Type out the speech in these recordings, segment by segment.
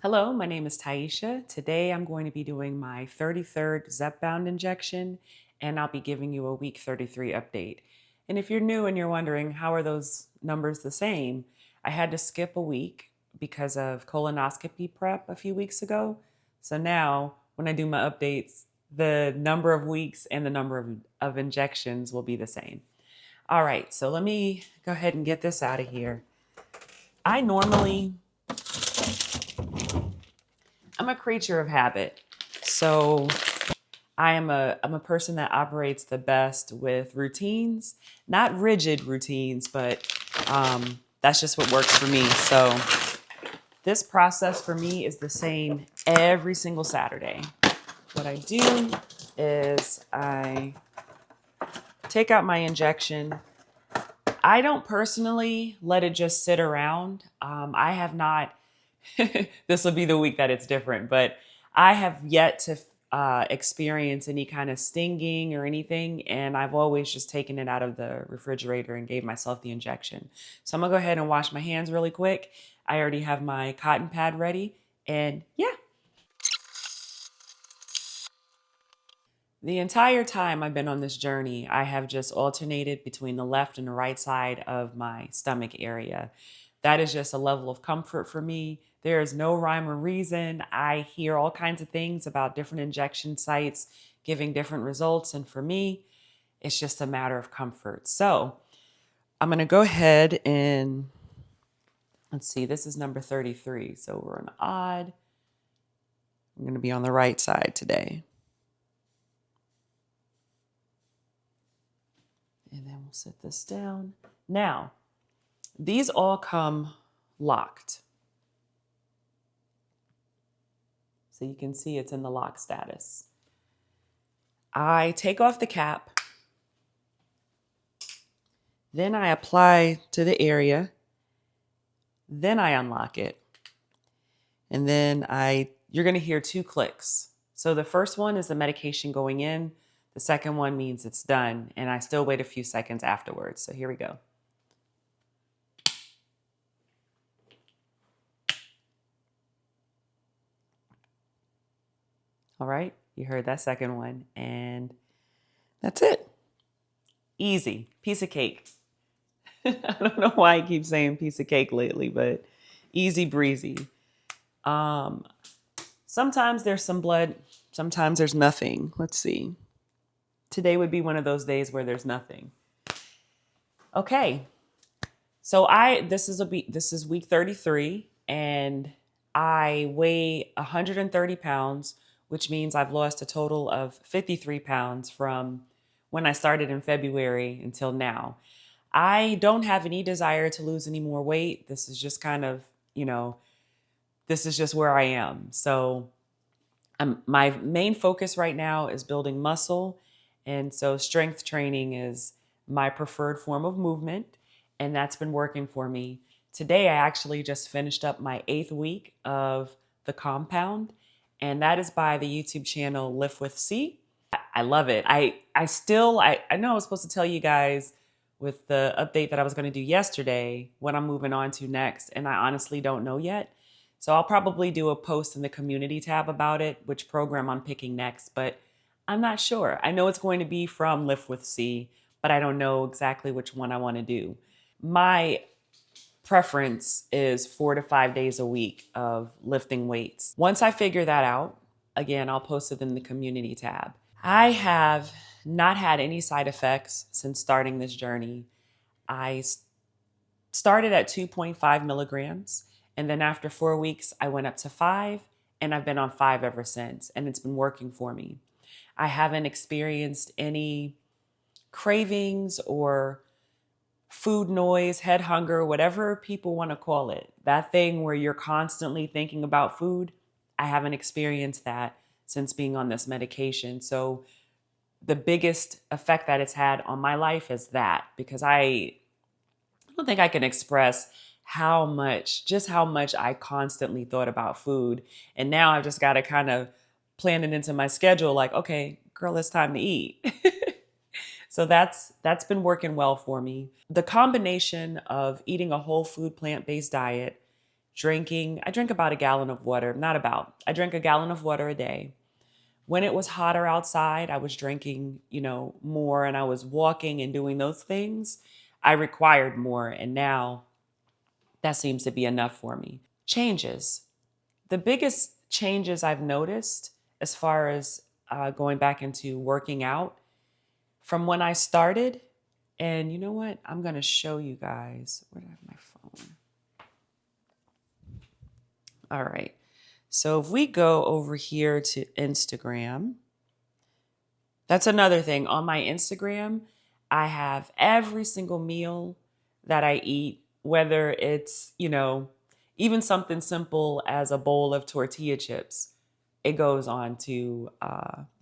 Hello, my name is Taisha. Today I'm going to be doing my 33rd Zepbound injection, and I'll be giving you a week 33 update. And if you're new and you're wondering how are those numbers the same, I had to skip a week because of colonoscopy prep a few weeks ago. So now when I do my updates, the number of weeks and the number of injections will be the same. All right, so let me go ahead and get this out of here. I normally I'm a creature of habit. So I'm a person that operates the best with routines, not rigid routines, but that's just what works for me. So this process for me is the same every single Saturday. What I do is I take out my injection. I don't personally let it just sit around. I have not, this will be the week that it's different, but I have yet to experience any kind of stinging or anything. And I've always just taken it out of the refrigerator and gave myself the injection. So I'm gonna go ahead and wash my hands really quick. I already have my cotton pad ready. And yeah, the entire time I've been on this journey, I have just alternated between the left and the right side of my stomach area. That is just a level of comfort for me. There is no rhyme or reason. I hear all kinds of things about different injection sites giving different results. And for me, it's just a matter of comfort. So I'm going to go ahead and let's see, this is number 33. So we're an odd. I'm going to be on the right side today. And then we'll set this down. Now, these all come locked. So you can see it's in the lock status. I take off the cap. Then I apply to the area. Then I unlock it. And then you're going to hear 2 clicks. So the first one is the medication going in. The second one means it's done, and I still wait a few seconds afterwards. So here we go. All right, you heard that second one, and that's it. Easy, piece of cake. I don't know why I keep saying piece of cake lately, but easy breezy. Sometimes there's some blood, sometimes there's nothing. Let's see. Today would be one of those days where there's nothing. Okay. So this is week 33 and I weigh 130 pounds, which means I've lost a total of 53 pounds from when I started in February until now. I don't have any desire to lose any more weight. This is just kind of, this is just where I am. So my main focus right now is building muscle. And so strength training is my preferred form of movement. And that's been working for me. Today, I actually just finished up my 8th week of the compound. And that is by the YouTube channel Lift with C. I love it. I know I was supposed to tell you guys with the update that I was going to do yesterday what I'm moving on to next. And I honestly don't know yet. So I'll probably do a post in the community tab about it, which program I'm picking next, but I'm not sure. I know it's going to be from Lift with C, but I don't know exactly which one I want to do. My preference is 4 to 5 days a week of lifting weights. Once I figure that out, again, I'll post it in the community tab. I have not had any side effects since starting this journey. I started at 2.5 milligrams. And then after 4 weeks, I went up to 5, and I've been on 5 ever since, and it's been working for me. I haven't experienced any cravings or food noise, head hunger, whatever people want to call it. That thing where you're constantly thinking about food, I haven't experienced that since being on this medication. So the biggest effect that it's had on my life is that, because I don't think I can express how much I constantly thought about food. And now I've just got to kind of plan it into my schedule like, okay, girl, it's time to eat. So that's been working well for me. The combination of eating a whole food plant-based diet, I drink about a gallon of water, not about, I drink a gallon of water a day. When it was hotter outside, I was drinking, more, and I was walking and doing those things. I required more. And now that seems to be enough for me. Changes. The biggest changes I've noticed as far as going back into working out from when I started, and you know what? I'm going to show you guys. Where do I have my phone? All right. So if we go over here to Instagram, that's another thing. On my Instagram, I have every single meal that I eat, whether it's, even something simple as a bowl of tortilla chips. It goes on to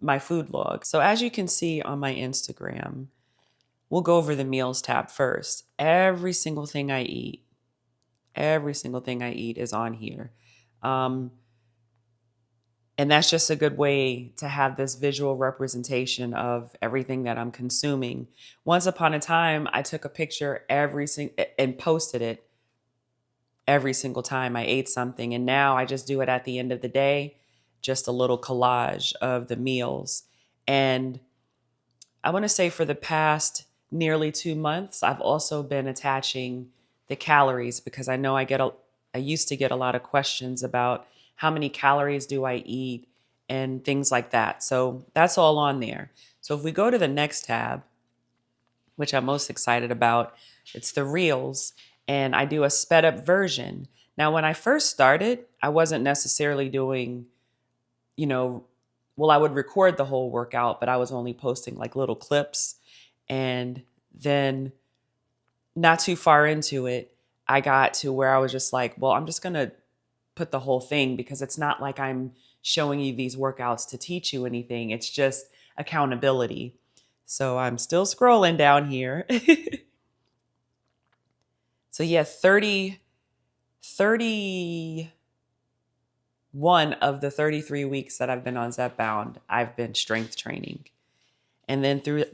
my food log. So as you can see on my Instagram, we'll go over the meals tab first. Every single thing I eat is on here. And that's just a good way to have this visual representation of everything that I'm consuming. Once upon a time, I took a picture and posted it every single time I ate something. And now I just do it at the end of the day, just a little collage of the meals. And I want to say for the past nearly 2 months, I've also been attaching the calories, because I know I used to get a lot of questions about how many calories do I eat and things like that. So that's all on there. So if we go to the next tab, which I'm most excited about, it's the reels, and I do a sped up version. Now, when I first started, I wasn't necessarily doing, I would record the whole workout, but I was only posting like little clips. And then not too far into it, I got to where I was just like, well, I'm just going to put the whole thing, because it's not like I'm showing you these workouts to teach you anything. It's just accountability. So I'm still scrolling down here. So yeah, 31 of the 33 weeks that I've been on Zepbound, I've been strength training. And then through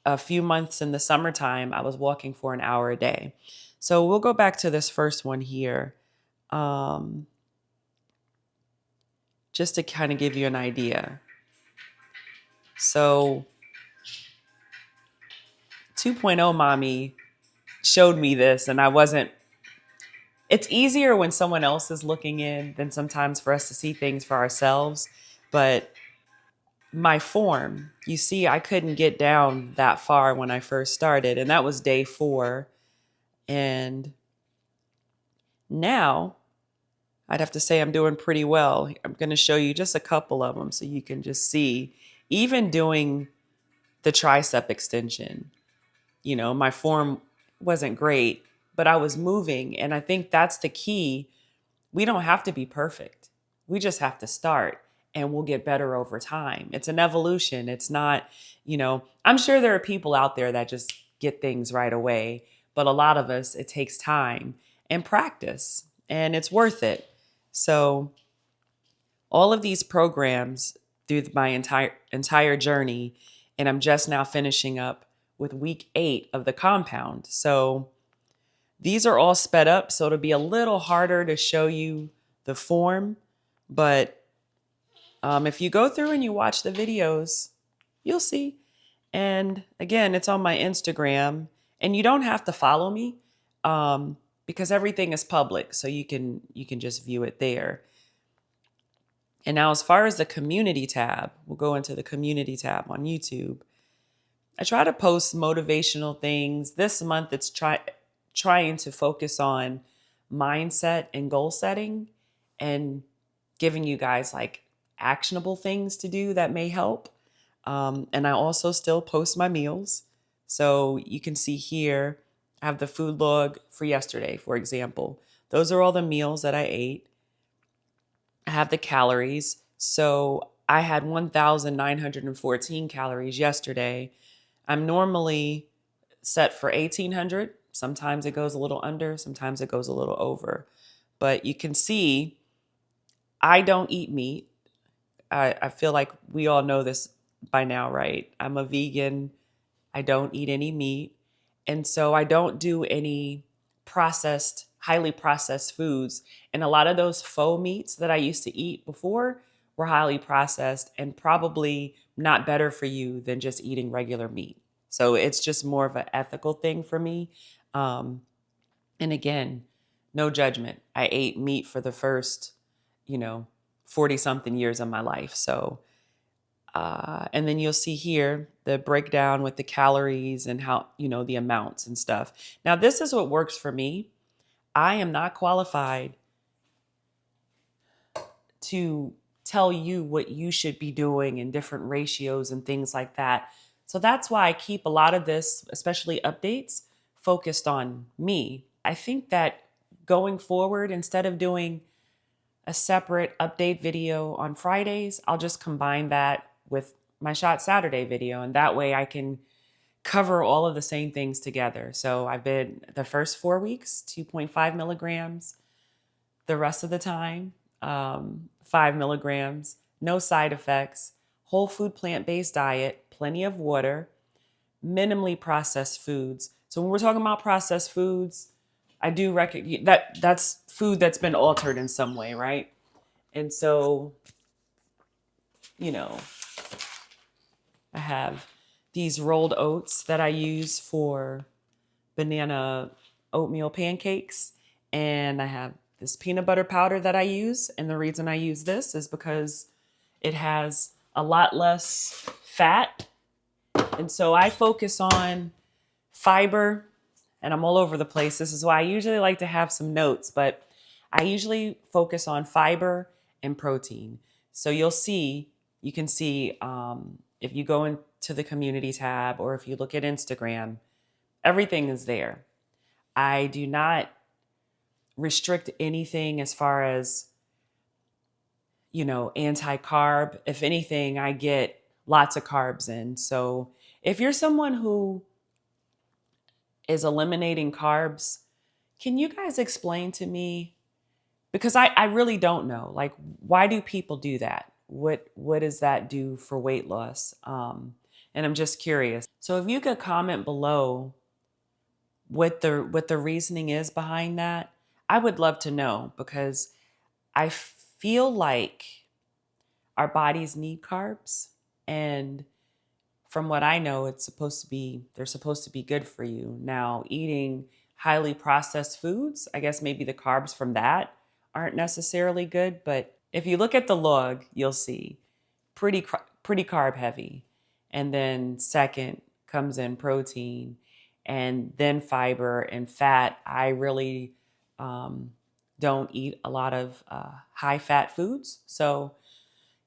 a few months in the summertime, I was walking for an hour a day. So we'll go back to this first one here. Just to kind of give you an idea. So 2.0 mommy showed me this, and it's easier when someone else is looking in than sometimes for us to see things for ourselves. But my form, you see, I couldn't get down that far when I first started, and that was day 4. And now I'd have to say I'm doing pretty well. I'm going to show you just a couple of them so you can just see, even doing the tricep extension, my form wasn't great, but I was moving. And I think that's the key. We don't have to be perfect. We just have to start, and we'll get better over time. It's an evolution. It's not, I'm sure there are people out there that just get things right away, but a lot of us, it takes time and practice, and it's worth it. So all of these programs through my entire journey, and I'm just now finishing up with week 8 of the compound. So these are all sped up, so it'll be a little harder to show you the form. But if you go through and you watch the videos, you'll see. And again, it's on my Instagram, and you don't have to follow me because everything is public, so you can just view it there. And now, as far as the community tab, we'll go into the community tab on YouTube. I try to post motivational things. This month, it's trying to focus on mindset and goal setting, and giving you guys like actionable things to do that may help. And I also still post my meals. So you can see here, I have the food log for yesterday, for example. Those are all the meals that I ate. I have the calories. So I had 1,914 calories yesterday. I'm normally set for 1,800. Sometimes it goes a little under, sometimes it goes a little over. But you can see I don't eat meat. I feel like we all know this by now, right? I'm a vegan. I don't eat any meat. And so I don't do any processed, highly processed foods. And a lot of those faux meats that I used to eat before were highly processed and probably not better for you than just eating regular meat. So it's just more of an ethical thing for me. Um, and again, no judgment. I ate meat for the first, 40 something years of my life. So, and then you'll see here the breakdown with the calories and how, the amounts and stuff. Now, this is what works for me. I am not qualified to tell you what you should be doing in different ratios and things like that. So that's why I keep a lot of this, especially updates, focused on me. I think that going forward, instead of doing a separate update video on Fridays, I'll just combine that with my Shot Saturday video. And that way I can cover all of the same things together. So I've been the first 4 weeks, 2.5 milligrams. The rest of the time, 5 milligrams, no side effects, whole food plant-based diet, plenty of water, minimally processed foods. So when we're talking about processed foods, I do recognize that that's food that's been altered in some way, right? And so, you know, I have these rolled oats that I use for banana oatmeal pancakes. And I have this peanut butter powder that I use. And the reason I use this is because it has a lot less fat. And so I focus on fiber, and I'm all over the place. This is why I usually like to have some notes, but I usually focus on fiber and protein. So you can see if you go into the community tab or if you look at Instagram, everything is there. I do not restrict anything as far as, anti-carb. If anything, I get lots of carbs in. So if you're someone who is eliminating carbs, can you guys explain to me? Because I really don't know. Like, why do people do that? What does that do for weight loss? And I'm just curious. So if you could comment below what the reasoning is behind that, I would love to know, because I feel like our bodies need carbs, and from what I know, they're supposed to be good for you. Now, eating highly processed foods, I guess maybe the carbs from that aren't necessarily good, but if you look at the log, you'll see pretty carb heavy. And then second comes in protein, and then fiber and fat. I really don't eat a lot of high fat foods. So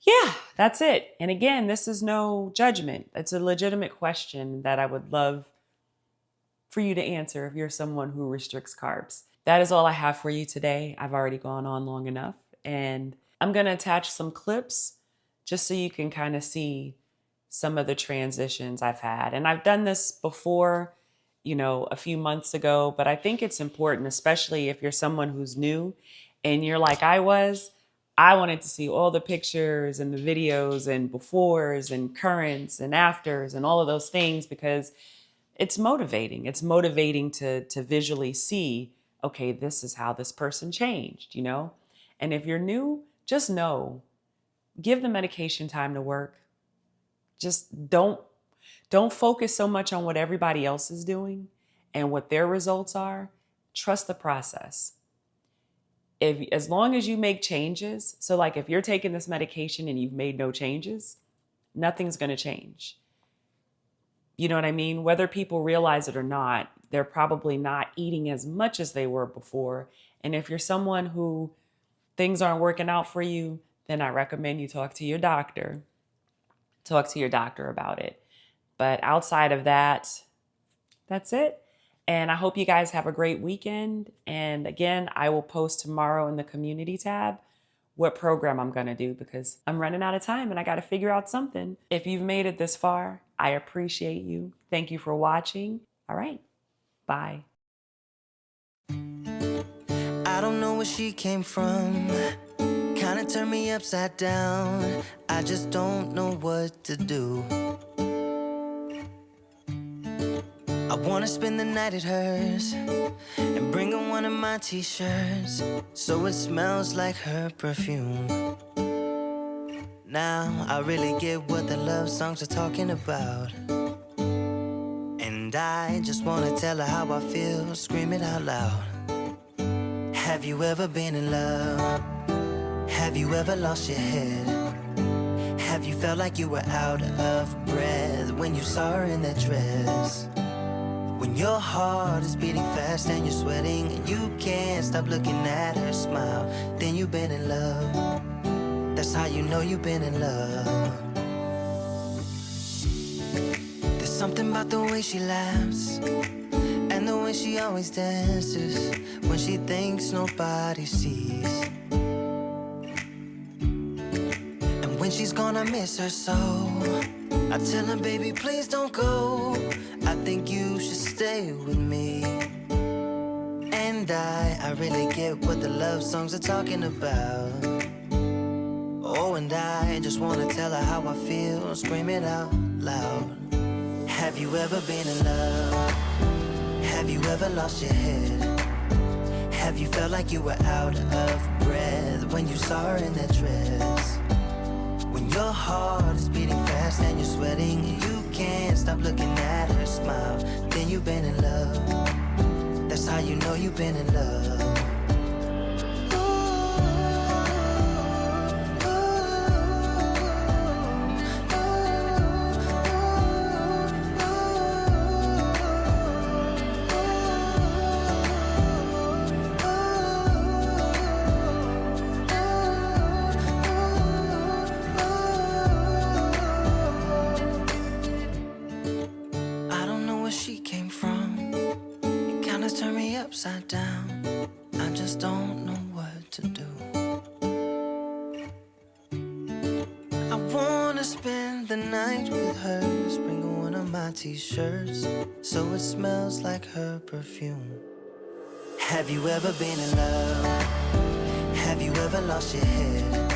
yeah, that's it. And again, this is no judgment. It's a legitimate question that I would love for you to answer if you're someone who restricts carbs. That is all I have for you today. I've already gone on long enough, and I'm going to attach some clips just so you can kind of see some of the transitions I've had. And I've done this before, a few months ago, but I think it's important, especially if you're someone who's new and you're like I was. I wanted to see all the pictures and the videos and befores and currents and afters and all of those things, because it's motivating. It's motivating to visually see, okay, this is how this person changed, And if you're new, just know, give the medication time to work. Just don't focus so much on what everybody else is doing and what their results are. Trust the process. As long as you make changes, so like if you're taking this medication and you've made no changes, nothing's going to change. You know what I mean? Whether people realize it or not, they're probably not eating as much as they were before. And if you're someone who things aren't working out for you, then I recommend you talk to your doctor. Talk to your doctor about it. But outside of that, that's it. And I hope you guys have a great weekend. And again, I will post tomorrow in the community tab what program I'm going to do, because I'm running out of time and I got to figure out something. If you've made it this far, I appreciate you. Thank you for watching. All right. Bye. I don't know where she came from. Kinda turned me upside down. I just don't know what to do. I wanna spend the night at hers and bring her one of my t-shirts so it smells like her perfume. Now I really get what the love songs are talking about, and I just wanna tell her how I feel, scream it out loud. Have you ever been in love? Have you ever lost your head? Have you felt like you were out of breath when you saw her in that dress? When your heart is beating fast and you're sweating and you can't stop looking at her smile, then you've been in love. That's how you know you've been in love. There's something about the way she laughs and the way she always dances when she thinks nobody sees. And when she's gone, I miss her so. I tell her, baby, please don't go. I think you should stay with me. And I really get what the love songs are talking about. Oh, and I just wanna tell her how I feel, scream it out loud. Have you ever been in love? Have you ever lost your head? Have you felt like you were out of breath when you saw her in that dress? When your heart is beating fast and you're sweating and you can't stop looking at her smile, then you've been in love. That's how you know you've been in love. Upside down, I just don't know what to do. I wanna spend the night with her, bring her one of my t-shirts so it smells like her perfume. Have you ever been in love? Have you ever lost your head?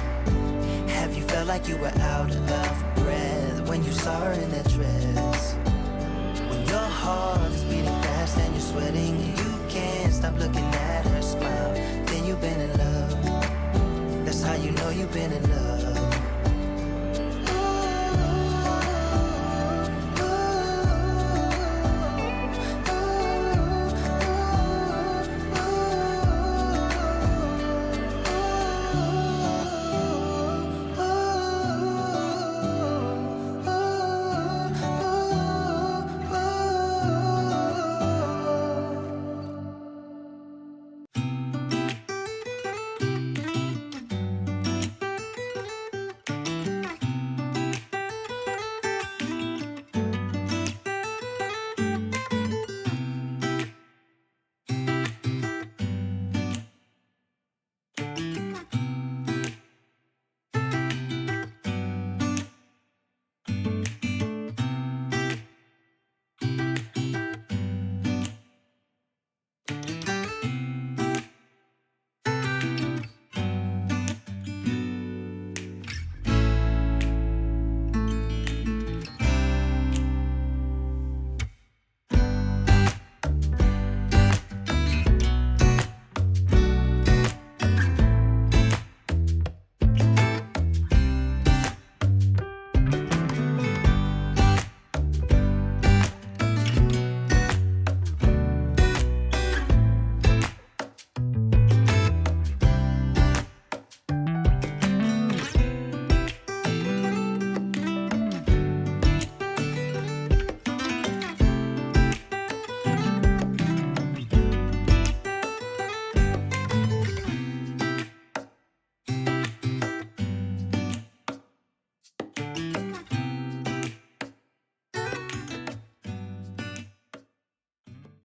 Have you felt like you were out of breath when you saw her in that dress? When your heart is beating fast and you're sweating and you can't stop looking at her smile, then you've been in love. That's how you know you've been in love.